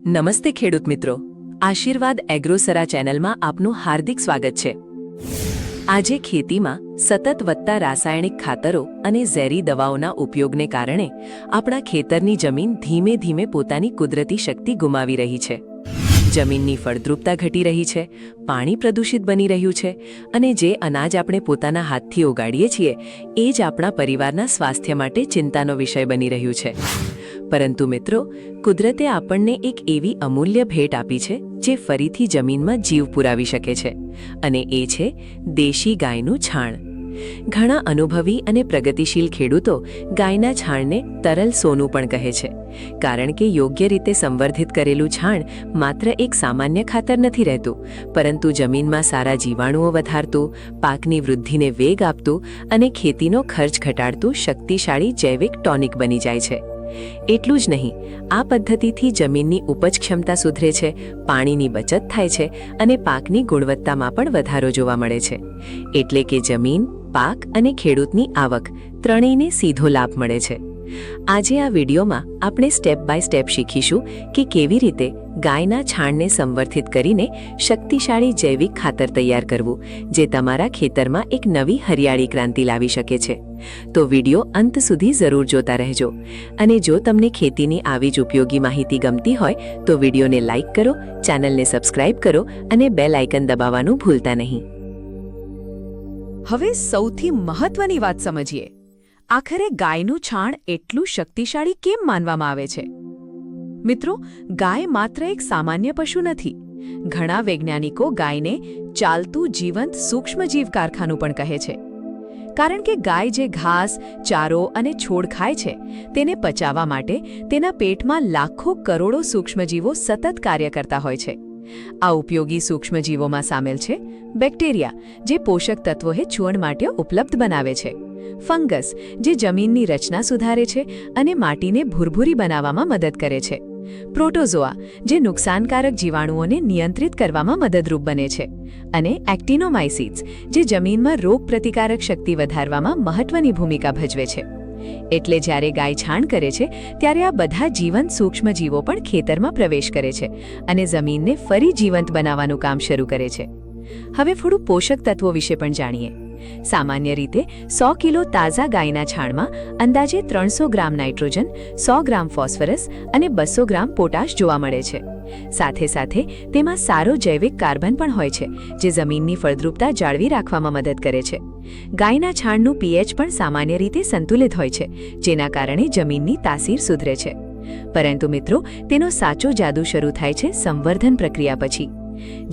નમસ્તે ખેડૂત મિત્રો, આશીર્વાદ એગ્રોસરા ચેનલમાં આપનું હાર્દિક સ્વાગત છે। આજે ખેતીમાં સતત વધતા રાસાયણિક ખાતરો અને ઝેરી દવાઓના ઉપયોગને કારણે આપણા ખેતરની જમીન ધીમે ધીમે પોતાની કુદરતી શક્તિ ગુમાવી રહી છે। જમીનની ફળદ્રુપતા ઘટી રહી છે, પાણી પ્રદૂષિત બની રહ્યું છે અને જે અનાજ આપણે પોતાના હાથથી ઉગાડીએ છીએ એ જ આપણા પરિવારના સ્વાસ્થ્ય માટે ચિંતાનો વિષય બની રહ્યું છે। પરંતુ મિત્રો, કુદરતે આપણને એક એવી અમૂલ્ય ભેટ આપી છે જે ફરીથી જમીનમાં જીવ પુરાવી શકે છે, અને એ છે દેશી ગાયનું છાણ। ઘણા અનુભવી અને પ્રગતિશીલ ખેડૂતો ગાયના છાણને તરલ સોનું પણ કહે છે, કારણ કે યોગ્ય રીતે સંવર્ધિત કરેલું છાણ માત્ર એક સામાન્ય ખાતર નથી રહેતું, પરંતુ જમીનમાં સારા જીવાણુઓ વધારતું, પાકની વૃદ્ધિને વેગ આપતું અને ખેતીનો ખર્ચ ઘટાડતું શક્તિશાળી જૈવિક ટોનિક બની જાય છે। એટલું જ નહીં, આ પદ્ધતિથી જમીનની ઉપજ ક્ષમતા સુધરે છે, પાણીની બચત થાય છે અને પાકની ગુણવત્તામાં પણ વધારો જોવા મળે છે। એટલે કે જમીન, પાક અને ખેડૂતની આવક ત્રણેયને સીધો લાભ મળે છે। આજે આ વિડીયોમાં આપણે સ્ટેપ બાય સ્ટેપ શીખીશું કે કેવી રીતે ગાયના છાણને સંવર્ધિત કરીને શક્તિશાળી જૈવિક ખાતર તૈયાર કરવું, જે તમારા ખેતરમાં એક નવી હરિયાળી ક્રાંતિ લાવી શકે છે। તો વિડીયો અંત સુધી જરૂર જોતા રહેજો, અને જો તમને ખેતીની આવી જ ઉપયોગી માહિતી ગમતી હોય તો વિડીયોને લાઇક કરો, ચેનલને સબસ્ક્રાઇબ કરો અને બેલ આઇકન દબાવવાનું ભૂલતા નહીં। હવે સૌથી મહત્વની વાત સમજીએ, આખરે ગાયનું છાણ એટલું શક્તિશાળી કેમ માનવામાં આવે છે? મિત્રો, ગાય માત્ર એક સામાન્ય પશુ નથી। ઘણા વૈજ્ઞાનિકો ગાયને ચાલતું જીવંત સૂક્ષ્મજીવ કારખાનું પણ કહે છે, કારણ કે ગાય જે ઘાસ, ચારો અને છોડ ખાય છે તેને પચાવવા માટે તેના પેટમાં લાખો કરોડો સૂક્ષ્મજીવો સતત કાર્ય કરતા હોય છે। આ ઉપયોગી સૂક્ષ્મજીવોમાં સામેલ છે બેક્ટેરિયા, જે પોષક તત્વો છોડ માટે ઉપલબ્ધ બનાવે છે; ફંગસ, જે જમીનની રચના સુધારે છે અને માટીને ભુરભુરી બનાવવામાં મદદ કરે છે; પ્રોટોઝોઆ, જે નુકસાનકારક જીવાણુઓને નિયંત્રિત કરવામાં મદદરૂપ બને છે; અને એક્ટિનોમાઇસિટ્સ, જે જમીનમાં રોગપ્રતિકારક શક્તિ વધારવામાં મહત્વની ભૂમિકા ભજવે છે। એટલે જ્યારે ગાય છાણ કરે છે ત્યારે આ બધા જીવંત સૂક્ષ્મજીવો પણ ખેતરમાં પ્રવેશ કરે છે અને જમીનને ફરી જીવંત બનાવવાનું કામ શરૂ કરે છે। હવે થોડું પોષક તત્વો વિશે પણ જાણીએ। સામાન્ય રીતે 100 કિલો તાજા ગાયના છાણમાં અંદાજે 300 ગ્રામ નાઇટ્રોજન, 100 ગ્રામ ફોસ્ફરસ અને 200 ગ્રામ પોટાશ જોવા મળે છે। સાથે સાથે તેમાં સારો જૈવિક કાર્બન પણ હોય છે, જે જમીનની ફળદ્રુપતા જાળવી રાખવામાં મદદ કરે છે। ગાયના છાણનું પીએચ પણ સામાન્ય રીતે સંતુલિત હોય છે, જેના કારણે જમીનની તાસીર સુધરે છે। પરંતુ મિત્રો, તેનો સાચો જાદુ શરૂ થાય છે સંવર્ધન પ્રક્રિયા પછી।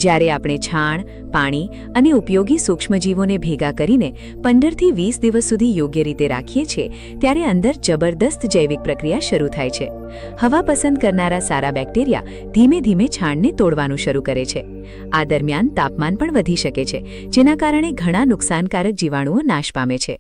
જ્યારે આપણે છાણ, પાણી અને ઉપયોગી સૂક્ષ્મજીવોને ભેગા કરીને 15 થી 20 દિવસ સુધી યોગ્ય રીતે રાખીએ છીએ, ત્યારે અંદર જબરદસ્ત જૈવિક પ્રક્રિયા શરૂ થાય છે। હવા પસંદ કરનારા સારા બેક્ટેરિયા ધીમે ધીમે છાણને તોડવાનું શરૂ કરે છે। આ દરમિયાન તાપમાન પણ વધી શકે છે, જેના કારણે ઘણા નુકસાનકારક જીવાણુઓ નાશ પામે છે।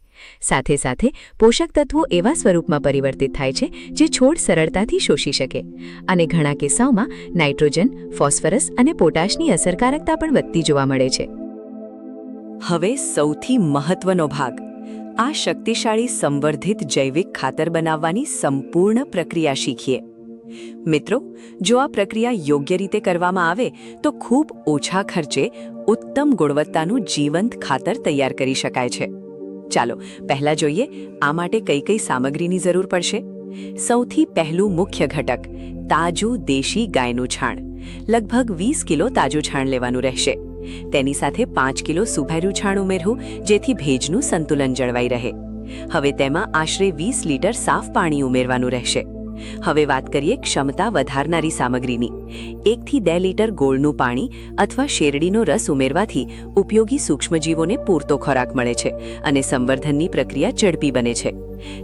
સાથે સાથે પોષક તત્વો એવા સ્વરૂપમાં પરિવર્તિત થાય છે જે છોડ સરળતાથી શોષી શકે, અને ઘણા કિસ્સાઓમાં નાઇટ્રોજન, ફોસ્ફરસ અને પોટાશની અસરકારકતા પણ વધતી જોવા મળે છે। હવે સૌથી મહત્વનો ભાગ, આ શક્તિશાળી સંવર્ધિત જૈવિક ખાતર બનાવવાની સંપૂર્ણ પ્રક્રિયા શીખીએ। મિત્રો, જો આ પ્રક્રિયા યોગ્ય રીતે કરવામાં આવે તો ખૂબ ઓછા ખર્ચે ઉત્તમ ગુણવત્તાનું જીવંત ખાતર તૈયાર કરી શકાય છે। ચાલો પહેલા જોઈએ આ માટે કઈ કઈ સામગ્રીની જરૂર પડશે। સૌથી પહેલું મુખ્ય ઘટક, તાજું દેશી ગાયનું છાણ। લગભગ 20 કિલો તાજું છાણ લેવાનું રહેશે। તેની સાથે 5 કિલો સુભેર્યું છાણ ઉમેરવું, જેથી ભેજનું સંતુલન જળવાઈ રહે। હવે તેમાં આશરે 20 લીટર સાફ પાણી ઉમેરવાનું રહેશે। હવે વાત કરીએ ક્ષમતા વધારનારી સામગ્રીની। 1 થી 2 લીટર ગોળનું પાણી અથવા શેરડીનો રસ ઉમેરવાથી ઉપયોગી સૂક્ષ્મજીવોને પૂરતો ખોરાક મળે છે અને સંવર્ધનની પ્રક્રિયા ઝડપી બને છે।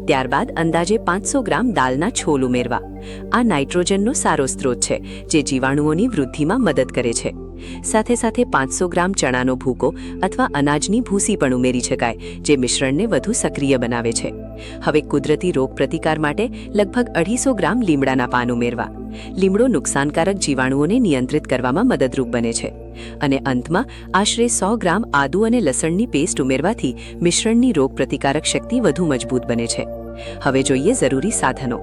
ત્યારબાદ અંદાજે 500 ગ્રામ દાળના છોલ ઉમેરવા। આ નાઇટ્રોજનનો સારો સ્ત્રોત છે, જે જીવાણુઓની વૃદ્ધિમાં મદદ કરે છે। સાથે સાથે 500 ગ્રામ ચણાનો ભૂકો અથવા અનાજની ભૂસી પણ ઉમેરી શકાય, જે મિશ્રણને વધુ સક્રિય બનાવે છે। હવે કુદરતી રોગ પ્રતિકાર માટે લગભગ 250 ગ્રામ લીમડાના પાન ઉમેરવા। લીમડો નુકસાનકારક જીવાણુઓને નિયંત્રિત કરવામાં મદદરૂપ બને છે। અને અંતમાં આશરે 100 ગ્રામ આદુ અને લસણની પેસ્ટ ઉમેરવાથી મિશ્રણની રોગ પ્રતિકારક શક્તિ વધુ મજબૂત બને છે। હવે જોઈએ જરૂરી સાધનો.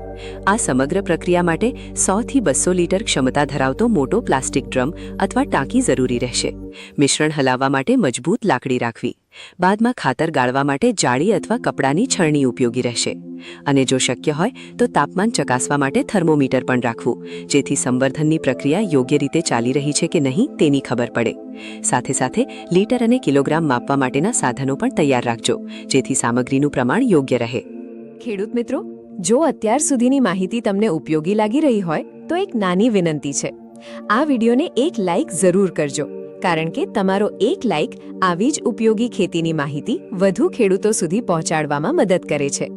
આ સમગ્ર પ્રક્રિયા માટે 100 થી 200 લીટર ક્ષમતા ધરાવતો મોટો પ્લાસ્ટિક ડ્રમ અથવા ટાંકી જરૂરી રહેશે. મિશ્રણ હલાવવા માટે મજબૂત લાકડી રાખવી. બાદમાં ખાતર ગાળવા માટે જાળી અથવા કપડાની છળણી ઉપયોગી રહેશે. અને જો શક્ય હોય તો તાપમાન ચકાસવા માટે થર્મોમીટર પણ રાખવું, જેથી સંવર્ધનની પ્રક્રિયા યોગ્ય રીતે ચાલી રહી છે કે નહીં તેની ખબર પડે. સાથે સાથે લીટર અને કિલોગ્રામ માપવા માટેના સાધનો પણ તૈયાર રાખજો, જેથી સામગ્રીનું પ્રમાણ યોગ્ય રહે. ખેડૂત મિત્રો, જો અત્યાર સુધીની માહિતી તમને ઉપયોગી લાગી રહી હોય તો એક નાની વિનંતી છે. આ વિડીયોને એક લાઇક જરૂર કરજો, કારણ કે તમારો એક લાઇક આવી જ ઉપયોગી ખેતીની માહિતી વધુ ખેડૂતો સુધી પહોંચાડવામાં મદદ કરે છે.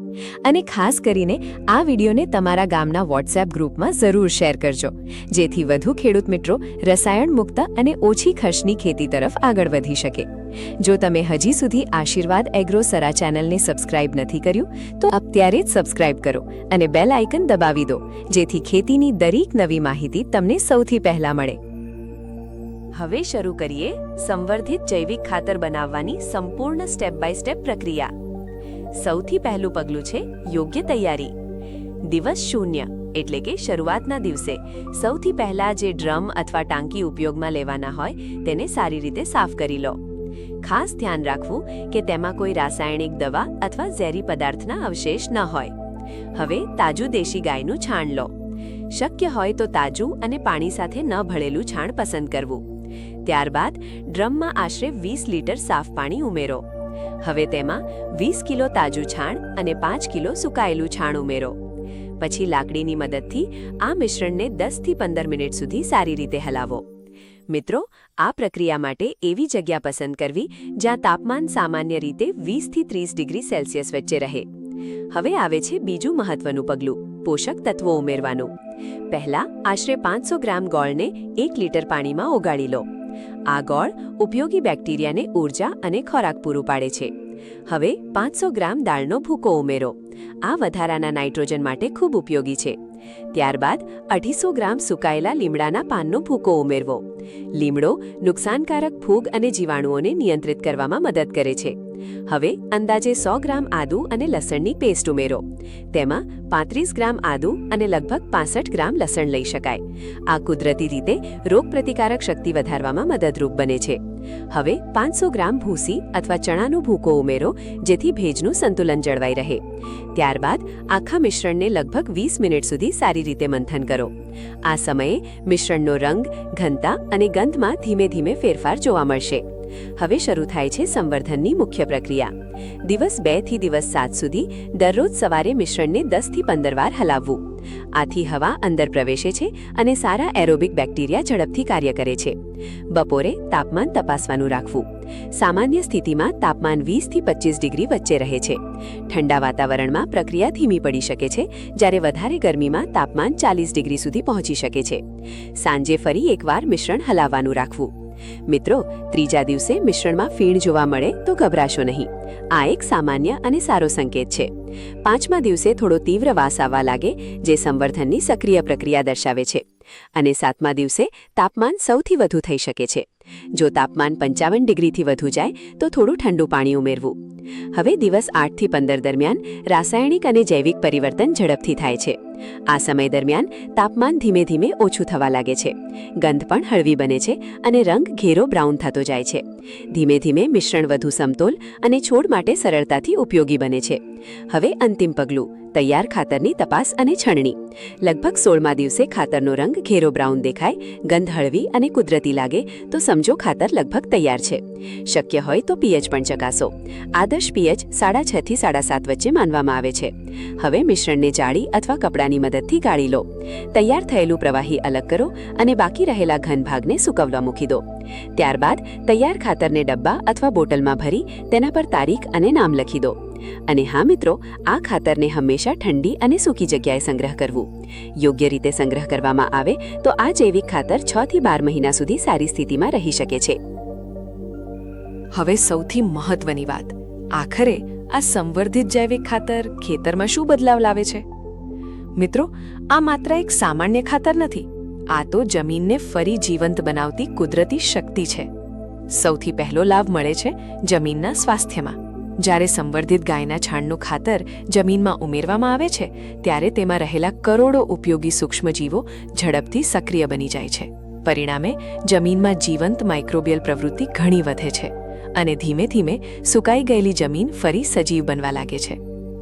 અને ખાસ કરીને આ વિડીયોને તમારા ગામના વોટ્સએપ ગ્રુપમાં જરૂર શેર કરજો, જેથી વધુ ખેડૂત મિત્રો રસાયણ મુક્ત અને ઓછી ખર્ચની ખેતી તરફ આગળ વધી શકે. જો તમે હજી સુધી આશીર્વાદ એગ્રો સરા ચેનલને સબસ્ક્રાઇબ નથી કર્યું તો અત્યારે જ સબસ્ક્રાઇબ કરો અને બેલ આઇકન દબાવી દો, જેથી ખેતીની દરેક નવી માહિતી તમને સૌથી પહેલા મળે. હવે શરૂ કરીએ સંવર્ધિત જૈવિક ખાતર બનાવવાની સંપૂર્ણ સ્ટેપ બાય સ્ટેપ પ્રક્રિયા. સૌથી પહેલું પગલું છે યોગ્ય તૈયારી. દિવસ 0 એટલે કે શરૂઆતના દિવસે સૌથી પહેલા જે ડ્રમ અથવા ટાંકી ઉપયોગમાં લેવાના હોય તેને સારી રીતે સાફ કરી લો. ખાસ ધ્યાન રાખવું કે તેમાં કોઈ રાસાયણિક દવા અથવા ઝેરી પદાર્થના અવશેષ ન હોય. હવે તાજું દેશી ગાયનું છાણ લો. શક્ય હોય તો તાજું અને પાણી સાથે ન ભળેલું છાણ પસંદ કરવું. ત્યારબાદ ડ્રમમાં આશરે 20 લીટર સાફ પાણી ઉમેરો. હવે તેમાં 20 કિલો તાજું છાણ અને 5 કિલો સુકાયેલું છાણ ઉમેરો. પછી લાકડીની મદદથી આ મિશ્રણને 10 થી 15 મિનિટ સુધી સારી રીતે હલાવો. મિત્રો, આ પ્રક્રિયા માટે એવી જગ્યા પસંદ કરવી જ્યાં તાપમાન સામાન્ય રીતે 20 થી 30 ડિગ્રી સેલ્સિયસ વચ્ચે રહે. હવે આવે છે બીજું મહત્વનું પગલું, પોષક તત્વો ઉમેરવાનું. પહેલા આશરે 500 ગ્રામ ગોળને 1 લીટર પાણીમાં ઓગાળી લો. આ ગોળ ઉપયોગી બેક્ટેરિયાને ઊર્જા અને ખોરાક પૂરું પાડે છે. હવે 500 ગ્રામ દાળનો ભૂકો ઉમેરો. આ વધારાના નાઇટ્રોજન માટે ખૂબ ઉપયોગી છે. ત્યારબાદ 250 ગ્રામ સુકાયેલા લીમડાના પાનનો ભૂકો ઉમેરવો. લીમડો નુકસાનકારક ફૂગ અને જીવાણુઓને નિયંત્રિત કરવામાં મદદ કરે છે. હવે અંદાજે 100 ગ્રામ આદુ અને લસણની પેસ્ટ ઉમેરો. તેમાં 35 ગ્રામ આદુ અને લગભગ 65 ગ્રામ લસણ લઈ શકાય. આ કુદરતી રીતે રોગપ્રતિકારક શક્તિ વધારવામાં મદદરૂપ બને છે. હવે 500 ગ્રામ ભૂસી અથવા ચણાનો ભૂકો ઉમેરો, જેથી ભેજનું સંતુલન જળવાઈ રહે. ત્યારબાદ આખા મિશ્રણને લગભગ 20 મિનિટ સુધી સારી રીતે મંથન કરો. આ સમયે મિશ્રણનો રંગ, ઘનતા અને ગંધમાં ધીમે ધીમે ફેરફાર જોવા મળશે. હવે શરૂ થાય છે સંવર્ધનની મુખ્ય પ્રક્રિયા. દિવસ 2 થી દિવસ 7 સુધી દરરોજ સવારે મિશ્રણને 10 થી 15 વાર હલાવવું. આથી હવા અંદર પ્રવેશે છે અને સારા એરોબિક બેક્ટેરિયા ઝડપથી કાર્ય કરે છે. બપોરે તાપમાન તપાસવાનું રાખવું. સામાન્ય સ્થિતિમાં તાપમાન 20 થી 25 ડિગ્રી વચ્ચે રહે છે. ઠંડા વાતાવરણમાં પ્રક્રિયા ધીમી પડી શકે છે, જ્યારે વધારે ગરમીમાં તાપમાન 40 ડિગ્રી સુધી પહોંચી શકે છે. સાંજે ફરી એકવાર મિશ્રણ હલાવવાનું રાખવું. મિત્રો, ત્રીજા દિવસે મિશ્રણમાં ફીણ જોવા મળે તો ગભરાશો નહીં. આ એક સામાન્ય અને સારો સંકેત છે. 5મા દિવસે થોડો તીવ્ર વાસ આવવા લાગે, જે સંવર્ધનની સક્રિય પ્રક્રિયા દર્શાવે છે. અને 7મા દિવસે તાપમાન સૌથી વધુ થઈ શકે છે. જો તાપમાન 55 ડિગ્રીથી વધુ જાય તો થોડું ઠંડુ પાણી ઉમેરવું. હવે દિવસ 8 થી 15 દરમિયાન રાસાયણિક અને જૈવિક પરિવર્તન ઝડપથી થાય છે. આ સમય દરમિયાન તાપમાન ધીમે ધીમે ઓછું થવા લાગે છે. ગંધ પણ હળવી બને છે અને રંગ ઘેરો બ્રાઉન થતો જાય છે. ધીમે ધીમે મિશ્રણ વધુ સમતોલ અને છોડ માટે સરળતાથી ઉપયોગી બને છે. હવે અંતિમ પગલું, તૈયાર ખાતરની તપાસ અને છણણી. લગભગ 16મા દિવસે ખાતરનો રંગ ઘેરો બ્રાઉન દેખાય, ગંધ હળવી અને કુદરતી લાગે તો સમજો ખાતર લગભગ તૈયાર છે. શક્ય હોય તો પીએચ પણ ચકાસો. આદર્શ પીએચ 6.5 થી 7.5 વચ્ચે માનવામાં આવે છે. હવે મિશ્રણને જાળી અથવા કપડાની મદદથી ગાળી લો. તૈયાર થયેલું પ્રવાહી અલગ કરો અને બાકી રહેલા ઘન ભાગને સૂકવવા મૂકી દો. ત્યારબાદ તૈયાર ખાતરને ડબ્બા અથવા બોટલમાં ભરી તેના પર તારીખ અને નામ લખી દો. અને હા મિત્રો, આ ખાતરને હંમેશા ઠંડી અને સૂકી જગ્યાએ સંગ્રહ કરવું. યોગ્ય રીતે સંગ્રહ કરવામાં આવે તો આ જૈવિક ખાતર 6 થી 12 મહિના સુધી સારી સ્થિતિમાં રહી શકે છે. હવે સૌથી મહત્વની વાત, આખરે આ સંવર્ધિત જૈવિક ખાતર ખેતરમાં શું બદલાવ લાવે છે? મિત્રો, આ માત્ર એક સામાન્ય ખાતર નથી. આ તો જમીનને ફરી જીવંત બનાવતી કુદરતી શક્તિ છે. સૌથી પહેલો લાભ મળે છે જમીનના સ્વાસ્થ્યમાં. જ્યારે સંવર્ધિત ગાયના છાણનું ખાતર જમીનમાં ઉમેરવામાં આવે છે ત્યારે તેમાં રહેલા કરોડો ઉપયોગી સૂક્ષ્મજીવો ઝડપથી સક્રિય બની જાય છે. પરિણામે જમીનમાં જીવંત માઇક્રોબિયલ પ્રવૃત્તિ ઘણી વધે છે અને ધીમે ધીમે સુકાઈ ગયેલી જમીન ફરી સજીવ બનવા લાગે છે.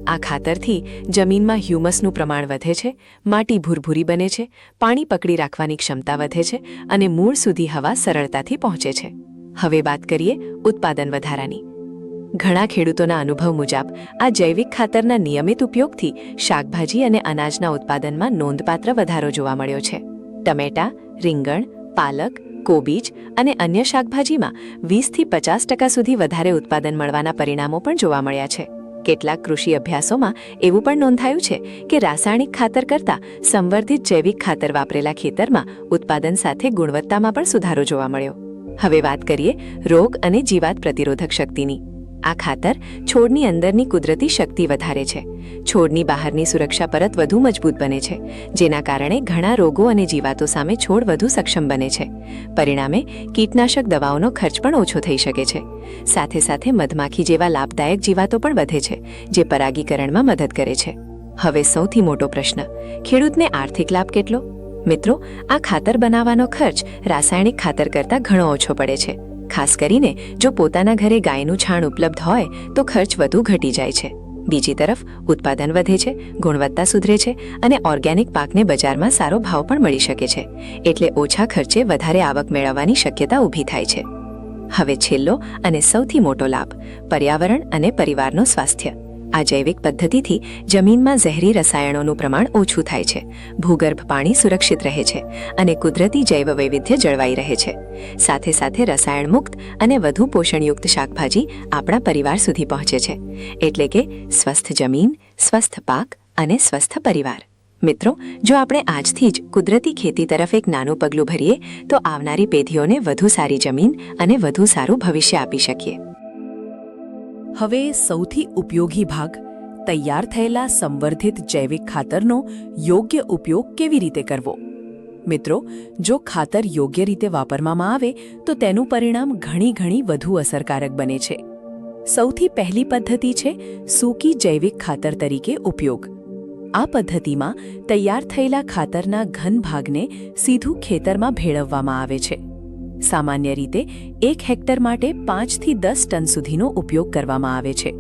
આ ખાતરથી જમીનમાં હ્યુમસનું પ્રમાણ વધે છે, માટી ભૂરભૂરી બને છે, પાણી પકડી રાખવાની ક્ષમતા વધે છે અને મૂળ સુધી હવા સરળતાથી પહોંચે છે. હવે વાત કરીએ ઉત્પાદન વધારાની. ઘણા ખેડૂતોના અનુભવ મુજબ આ જૈવિક ખાતરના નિયમિત ઉપયોગથી શાકભાજી અને અનાજના ઉત્પાદનમાં નોંધપાત્ર વધારો જોવા મળ્યો છે. ટમેટા, રીંગણ, પાલક, કોબીજ અને અન્ય શાકભાજીમાં 20થી 50% સુધી વધારે ઉત્પાદન મળવાના પરિણામો પણ જોવા મળ્યા છે. કેટલાક કૃષિ અભ્યાસોમાં એવું પણ નોંધાયું છે કે રાસાયણિક ખાતર કરતાં સંવર્ધિત જૈવિક ખાતર વાપરેલા ખેતરમાં ઉત્પાદન સાથે ગુણવત્તામાં પણ સુધારો જોવા મળ્યો. હવે વાત કરીએ રોગ અને જીવાત પ્રતિરોધક શક્તિની. આ ખાતર છોડની અંદરની કુદરતી શક્તિ વધારે છે. છોડની બહારની સુરક્ષા પરત વધુ મજબૂત બને છે, જેના કારણે ઘણા રોગો અને જીવાતો સામે છોડ વધુ સક્ષમ બને છે. પરિણામે કીટનાશક દવાઓનો ખર્ચ પણ ઓછો થઈ શકે છે. સાથે સાથે મધમાખી જેવા લાભદાયક જીવાતો પણ વધે છે, જે પરાગીકરણમાં મદદ કરે છે. હવે સૌથી મોટો પ્રશ્ન, ખેડૂતને આર્થિક લાભ કેટલો? મિત્રો, આ ખાતર બનાવવાનો ખર્ચ રાસાયણિક ખાતર કરતાં ઘણો ઓછો પડે છે. ખાસ કરીને જો પોતાના ઘરે ગાયનું છાણ ઉપલબ્ધ હોય તો ખર્ચ વધુ ઘટી જાય છે. બીજી તરફ ઉત્પાદન વધે છે, ગુણવત્તા સુધરે છે અને ઓર્ગેનિક પાકને બજારમાં સારો ભાવ પણ મળી શકે છે. એટલે ઓછા ખર્ચે વધારે આવક મેળવવાની શક્યતા ઊભી થાય છે. હવે છેલ્લો અને સૌથી મોટો લાભ, પર્યાવરણ અને પરિવારનું સ્વાસ્થ્ય. આ જૈવિક પદ્ધતિથી જમીનમાં ઝેરી રસાયણોનું પ્રમાણ ઓછું થાય છે, ભૂગર્ભ પાણી સુરક્ષિત રહે છે અને કુદરતી જૈવ વૈવિધ્ય જળવાઈ રહે છે. સાથે સાથે રસાયણ મુક્ત અને વધુ પોષણયુક્ત શાકભાજી આપણા પરિવાર સુધી પહોંચે છે. એટલે કે સ્વસ્થ જમીન, સ્વસ્થ પાક અને સ્વસ્થ પરિવાર. મિત્રો, જો આપણે આજથી જ કુદરતી ખેતી તરફ એક નાનું પગલું ભરીએ તો આવનારી પેઢીઓને વધુ સારી જમીન અને વધુ સારું ભવિષ્ય આપી શકીએ. હવે સૌથી ઉપયોગી ભાગ, તૈયાર થયેલા સંવર્ધિત જૈવિક ખાતરનો યોગ્ય ઉપયોગ કેવી રીતે કરવો? મિત્રો, જો ખાતર યોગ્ય રીતે વાપરવામાં આવે તો તેનું પરિણામ ઘણી વધુ અસરકારક બને છે. સૌથી પહેલી પદ્ધતિ છે સૂકી જૈવિક ખાતર તરીકે ઉપયોગ. આ પદ્ધતિમાં તૈયાર થયેલા ખાતરના ઘન ભાગને સીધું ખેતરમાં ભેળવવામાં આવે છે. સામાન્ય રીતે 1 હેક્ટર માટે 5 થી 10 ટન સુધીનો ઉપયોગ કરવામાં આવે છે.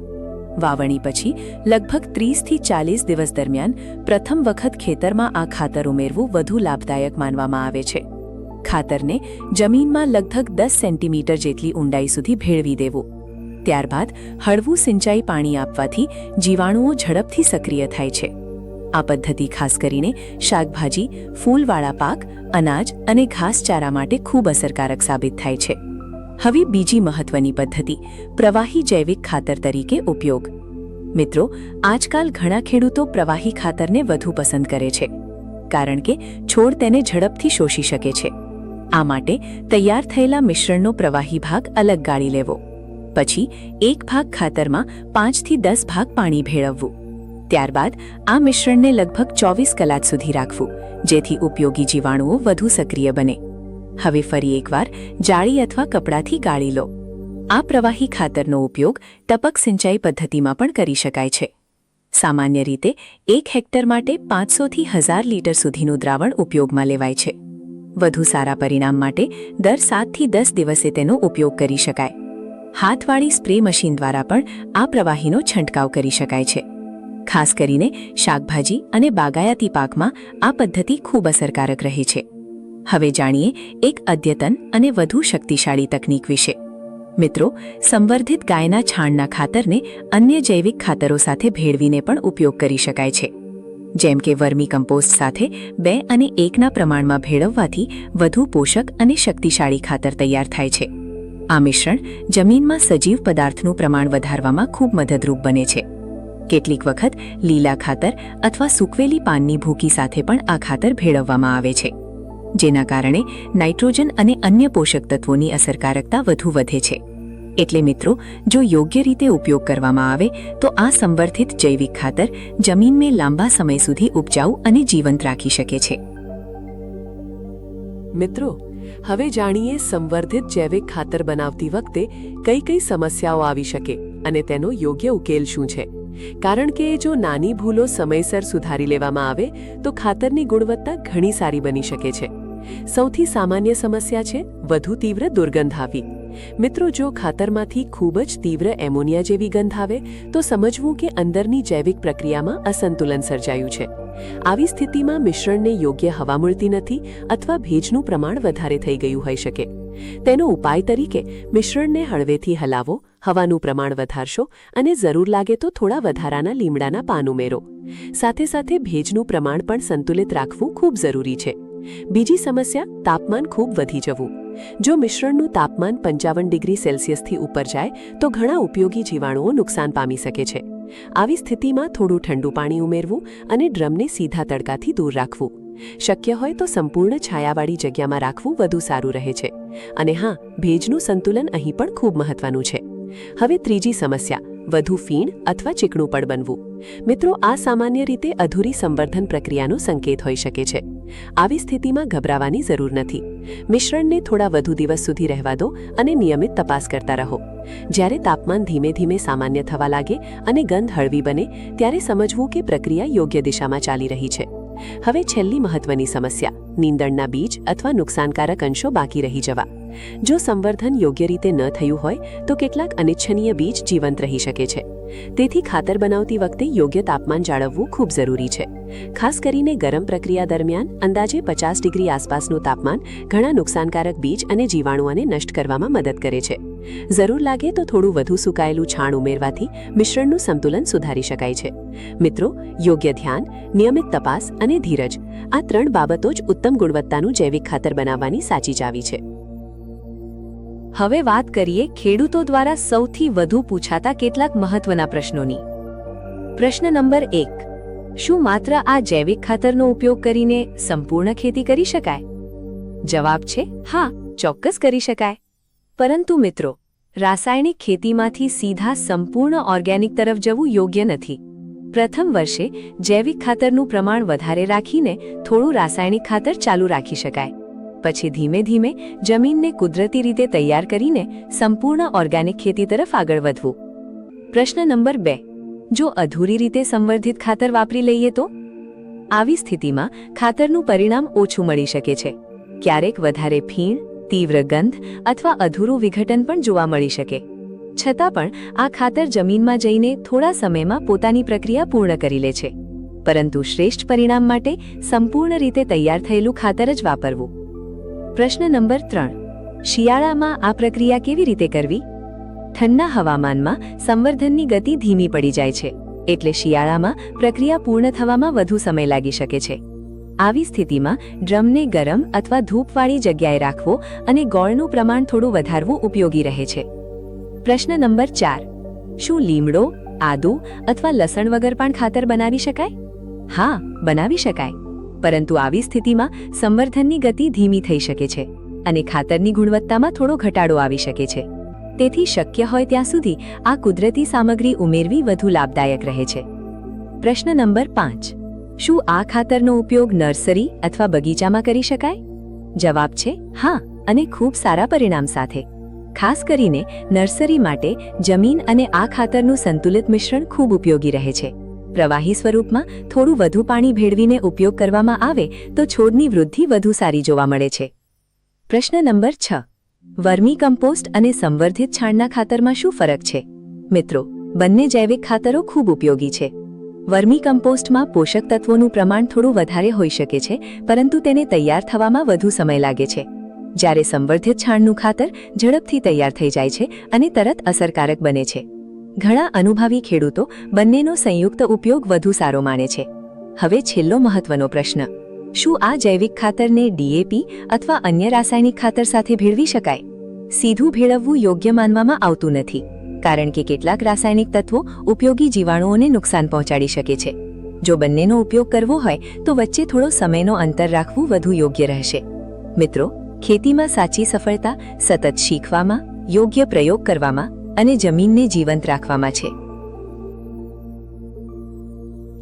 વાવણી પછી લગભગ 30 થી 40 દિવસ દરમિયાન પ્રથમ વખત ખેતરમાં આ ખાતર ઉમેરવું વધુ લાભદાયક માનવામાં આવે છે. ખાતરને જમીનમાં લગભગ 10 સેન્ટીમીટર જેટલી ઊંડાઈ સુધી ભેળવી દેવું. ત્યારબાદ હળવું સિંચાઈ પાણી આપવાથી જીવાણુઓ ઝડપથી સક્રિય થાય છે. આ પદ્ધતિ ખાસ કરીને શાકભાજી, ફૂલવાળા પાક, અનાજ અને ઘાસચારા માટે ખૂબ અસરકારક સાબિત થાય છે. હવે બીજી મહત્વની પદ્ધતિ, પ્રવાહી જૈવિક ખાતર તરીકે ઉપયોગ. મિત્રો, આજકાલ ઘણા ખેડૂતો પ્રવાહી ખાતરને વધુ પસંદ કરે છે, કારણ કે છોડ તેને ઝડપથી શોષી શકે છે. આ માટે તૈયાર થયેલા મિશ્રણનો પ્રવાહી ભાગ અલગ ગાળી લેવો. પછી એક ભાગ ખાતરમાં 5 થી 10 ભાગ પાણી ભેળવવું. ત્યારબાદ આ મિશ્રણને લગભગ 24 કલાક સુધી રાખવું, જેથી ઉપયોગી જીવાણુઓ વધુ સક્રિય બને. હવે ફરી એકવાર જાળી અથવા કપડાથી ગાળી લો. આ પ્રવાહી ખાતરનો ઉપયોગ ટપક સિંચાઈ પદ્ધતિમાં પણ કરી શકાય છે. સામાન્ય રીતે 1 હેક્ટર માટે 500 થી 1000 લીટર સુધીનું દ્રાવણ ઉપયોગમાં લેવાય છે. વધુ સારા પરિણામ માટે દર 7 થી 10 દિવસે તેનો ઉપયોગ કરી શકાય. હાથવાળી સ્પ્રે મશીન દ્વારા પણ આ પ્રવાહીનો છંટકાવ કરી શકાય છે. ખાસ કરીને શાકભાજી અને બાગાયતી પાકમાં આ પદ્ધતિ ખૂબ અસરકારક રહે છે. હવે જાણીએ એક અદ્યતન અને વધુ શક્તિશાળી તકનીક વિશે. મિત્રો, સંવર્ધિત ગાયના છાણના ખાતરને અન્ય જૈવિક ખાતરો સાથે ભેળવીને પણ ઉપયોગ કરી શકાય છે. જેમ કે વર્મી કમ્પોસ્ટ સાથે 2 અને 1ના પ્રમાણમાં ભેળવવાથી વધુ પોષક અને શક્તિશાળી ખાતર તૈયાર થાય છે. આ મિશ્રણ જમીનમાં સજીવ પદાર્થનું પ્રમાણ વધારવામાં ખૂબ મદદરૂપ બને છે. કેટલીક વખત લીલા ખાતર અથવા સૂકવેલી પાનની ભૂકી સાથે પણ આ ખાતર ભેળવવામાં આવે છે, જેના કારણે નાઇટ્રોજન અને અન્ય પોષક તત્વોની અસરકારકતા વધુ વધે છે. એટલે મિત્રો, જો યોગ્ય રીતે ઉપયોગ કરવામાં આવે તો આ સંવર્ધિત જૈવિક ખાતર જમીનને લાંબા સમય સુધી ઉપજાઉ અને જીવંત રાખી શકે છે. મિત્રો, હવે જાણીએ સંવર્ધિત જૈવિક ખાતર બનાવતી વખતે કઈ સમસ્યાઓ આવી શકે. અને તેનો યોગ્ય ઉકેલ શું છે. કારણ કે જો નાની ભૂલો સમયસર સુધારી લેવામાં આવે તો ખાતરની ગુણવત્તા ઘણી સારી બની શકે છે. સૌથી સામાન્ય સમસ્યા છે વધુ તીવ્ર દુર્ગંધ આવવી. મિત્રો, જો ખાતરમાંથી ખૂબ જ તીવ્ર એમોનિયા જેવી ગંધ આવે તો સમજવું કે અંદરની જૈવિક પ્રક્રિયામાં અસંતુલન સર્જાયું છે. આવી સ્થિતિમાં મિશ્રણને યોગ્ય હવા મળતી નથી અથવા ભેજનું પ્રમાણ વધારે થઈ ગયું હોઈ શકે. તેનો ઉપાય તરીકે મિશ્રણને હળવેથી હલાવો, હવાનું પ્રમાણ વધારશો અને જરૂર લાગે તો થોડા વધારાના લીમડાના પાન ઉમેરો. સાથે સાથે ભેજનું પ્રમાણ પણ સંતુલિત રાખવું ખૂબ જરૂરી છે. બીજી સમસ્યા, તાપમાન ખૂબ વધી જવું. જો મિશ્રણનું તાપમાન 55 ડિગ્રી સેલ્સિયસથી ઉપર જાય તો ઘણા ઉપયોગી જીવાણુઓ નુકસાન પામી શકે છે. આવી સ્થિતિમાં થોડું ઠંડુ પાણી ઉમેરવું અને ડ્રમને સીધા તડકાથી દૂર રાખવું. શક્ય હોય તો સંપૂર્ણ છાયાવાળી જગ્યામાં રાખવું વધુ સારું રહે છે. અને હા, ભેજનું સંતુલન અહીં પણ ખૂબ મહત્વનું છે. હવે ત્રીજી સમસ્યા, વધુ ફીણ અથવા ચીકણું પડ બનવું. મિત્રો, આ સામાન્ય રીતે અધૂરી સંવર્ધન પ્રક્રિયાનો સંકેત હોઈ શકે છે. આવી સ્થિતિમાં ગભરાવાની જરૂર નથી. મિશ્રણને થોડા વધુ દિવસ સુધી રહેવા દો અને નિયમિત તપાસ કરતા રહો. જ્યારે તાપમાન ધીમે ધીમે સામાન્ય થવા લાગે અને ગંધ હળવી બને ત્યારે સમજવું કે પ્રક્રિયા યોગ્ય દિશામાં ચાલી રહી છે. હવે છેલ્લી મહત્વની સમસ્યા, નીંદણના બીજ અથવા નુકસાનકારક અંશો બાકી રહી જવા. જો સંવર્ધન યોગ્ય રીતે ન થયું હોય તો કેટલાક અનિચ્છનીય બીજ જીવંત રહી શકે છે. તેથી ખાતર બનાવતી વખતે યોગ્ય તાપમાન જાળવવું ખૂબ જરૂરી છે. ખાસ કરીને ગરમ પ્રક્રિયા દરમિયાન અંદાજે 50 ડિગ્રી આસપાસનું તાપમાન ઘણા નુકસાનકારક બીજ અને જીવાણુઓને નષ્ટ કરવામાં મદદ કરે છે. જરૂર લાગે તો થોડું વધુ સુકાયેલું છાણ ઉમેરવાથી મિશ્રણનું સંતુલન સુધારી શકાય છે. મિત્રો, યોગ્ય ધ્યાન, નિયમિત તપાસ અને ધીરજ, આ 3 બાબતો જ ઉત્તમ ગુણવત્તાનું જૈવિક ખાતર બનાવવાની સાચી ચાવી છે. હવે વાત કરીએ ખેડૂતો દ્વારા સૌથી વધુ પૂછાતા કેટલાક મહત્વના પ્રશ્નોની. પ્રશ્ન નંબર 1, શું માત્ર આ જૈવિક ખાતરનો ઉપયોગ કરીને સંપૂર્ણ ખેતી કરી શકાય? જવાબ છે હા, ચોક્કસ કરી શકાય. પરંતુ મિત્રો, રાસાયણિક ખેતીમાંથી સીધા સંપૂર્ણ ઓર્ગેનિક તરફ જવું યોગ્ય નથી. પ્રથમ વર્ષે જૈવિક ખાતરનું પ્રમાણ વધારે રાખીને થોડું રાસાયણિક ખાતર ચાલુ રાખી શકાય. પછી ધીમે ધીમે જમીનને કુદરતી રીતે તૈયાર કરીને સંપૂર્ણ ઓર્ગેનિક ખેતી તરફ આગળ વધવું. પ્રશ્ન નંબર 2, જો અધૂરી રીતે સંવર્ધિત ખાતર વાપરી લઈએ તો? આવી સ્થિતિમાં ખાતરનું પરિણામ ઓછું મળી શકે છે. ક્યારેક વધારે ફીણ, તીવ્ર ગંધ અથવા અધૂરું વિઘટન પણ જોવા મળી શકે. છતાં પણ આ ખાતર જમીનમાં જઈને થોડા સમયમાં પોતાની પ્રક્રિયા પૂર્ણ કરી લે છે. પરંતુ શ્રેષ્ઠ પરિણામ માટે સંપૂર્ણ રીતે તૈયાર થયેલું ખાતર જ વાપરવું. પ્રશ્ન નંબર 3, શિયાળામાં આ પ્રક્રિયા કેવી રીતે કરવી? ઠંડા હવામાનમાં સંવર્ધનની ગતિ ધીમી પડી જાય છે, એટલે શિયાળામાં પ્રક્રિયા પૂર્ણ થવામાં વધુ સમય લાગી શકે છે. આવી સ્થિતિમાં ડ્રમને ગરમ અથવા ધૂપવાળી જગ્યાએ રાખવો અને ગોળનું પ્રમાણ થોડું વધારવું ઉપયોગી રહે છે. પ્રશ્ન નંબર 4, શું લીમડો, આદુ અથવા લસણ વગર પણ ખાતર બનાવી શકાય? હા, બનાવી શકાય. પરંતુ આવી સ્થિતિમાં સંવર્ધનની ગતિ ધીમી થઈ શકે છે અને ખાતરની ગુણવત્તામાં થોડો ઘટાડો આવી શકે છે. તેથી શક્ય હોય ત્યાં સુધી આ કુદરતી સામગ્રી ઉમેરવી વધુ લાભદાયક રહે છે. પ્રશ્ન નંબર 5, શું આ ખાતરનો ઉપયોગ નર્સરી અથવા બગીચામાં કરી શકાય? જવાબ છે હા, અને ખૂબ સારા પરિણામ સાથે. ખાસ કરીને નર્સરી માટે જમીન અને આ ખાતરનું સંતુલિત મિશ્રણ ખૂબ ઉપયોગી રહે છે. પ્રવાહી સ્વરૂપમાં થોડું વધુ પાણી ભેળવીને ઉપયોગ કરવામાં આવે તો છોડની વૃદ્ધિ વધુ સારી જોવા મળે છે. પ્રશ્ન નંબર 6, વર્મી કમ્પોસ્ટ અને સંવર્ધિત છાણના ખાતરમાં શું ફરક છે? મિત્રો, બંને જૈવિક ખાતરો ખૂબ ઉપયોગી છે. વર્મી કમ્પોસ્ટમાં પોષક તત્વોનું પ્રમાણ થોડું વધારે હોઈ શકે છે, પરંતુ તેને તૈયાર થવામાં વધુ સમય લાગે છે. જ્યારે સંવર્ધિત છાણનું ખાતર ઝડપથી તૈયાર થઈ જાય છે અને તરત અસરકારક બને છે. ઘણા અનુભવી ખેડૂતો બંનેનો સંયુક્ત ઉપયોગ વધુ સારો માને છે. હવે છેલ્લો મહત્વનો પ્રશ્ન, શું આ જૈવિક ખાતરને ડીએપી અથવા અન્ય રાસાયણિક ખાતર સાથે ભેળવી શકાય? સીધું ભેળવવું યોગ્ય માનવામાં આવતું નથી, કારણ કે કેટલાક રાસાયણિક તત્વો ઉપયોગી જીવાણુઓને નુકસાન પહોંચાડી શકે છે. જો બંનેનો ઉપયોગ કરવો હોય તો વચ્ચે થોડો સમયનો અંતર રાખવું વધુ યોગ્ય રહેશે. મિત્રો, ખેતીમાં સાચી સફળતા સતત શીખવામાં, યોગ્ય પ્રયોગ કરવામાં અને જમીનને જીવંત રાખવામાં છે.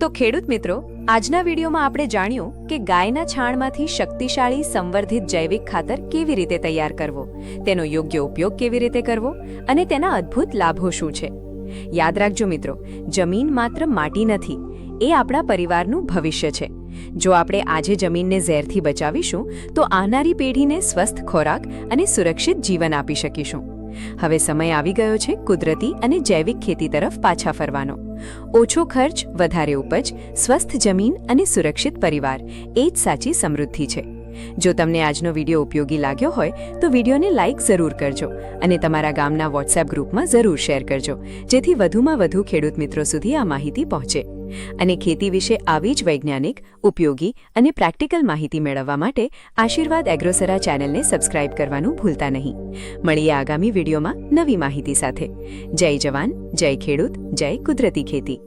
તો ખેડૂત મિત્રો, આજના વિડીયોમાં આપણે જાણ્યું કે ગાયના છાણમાંથી શક્તિશાળી સંવર્ધિત જૈવિક ખાતર કેવી રીતે તૈયાર કરવો, તેનો યોગ્ય ઉપયોગ કેવી રીતે કરવો અને તેના અદ્ભુત લાભો શું છે. યાદ રાખજો મિત્રો, જમીન માત્ર માટી નથી, એ આપણા પરિવારનું ભવિષ્ય છે. જો આપણે આજે જમીનને ઝેરથી બચાવીશું તો આવનારી પેઢીને સ્વસ્થ ખોરાક અને સુરક્ષિત જીવન આપી શકીશું. હવે સમય આવી ગયો છે કુદરતી અને જૈવિક ખેતી તરફ પાછા ફરવાનો. ઓછો ખર્ચ, વધારે ઉપજ, સ્વસ્થ જમીન અને સુરક્ષિત પરિવાર, એ જ સાચી સમૃદ્ધિ છે. જો તમને આજનો વિડીયો ઉપયોગી લાગ્યો હોય તો વિડીયોને લાઇક જરૂર કરજો અને તમારા ગામના વોટ્સએપ ગ્રુપમાં જરૂર શેર કરજો, જેથી વધુમાં વધુ ખેડૂત મિત્રો સુધી આ માહિતી પહોંચે. અને ખેતી વિશે આવી જ વૈજ્ઞાનિક, ઉપયોગી અને પ્રેક્ટિકલ માહિતી મેળવવા માટે આશીર્વાદ એગ્રોસરા ચેનલને સબસ્ક્રાઇબ કરવાનું ભૂલતા નહીં. મળીએ આગામી વિડીયોમાં નવી માહિતી સાથે. જય જવાન, જય ખેડૂત, જય કુદરતી ખેતી.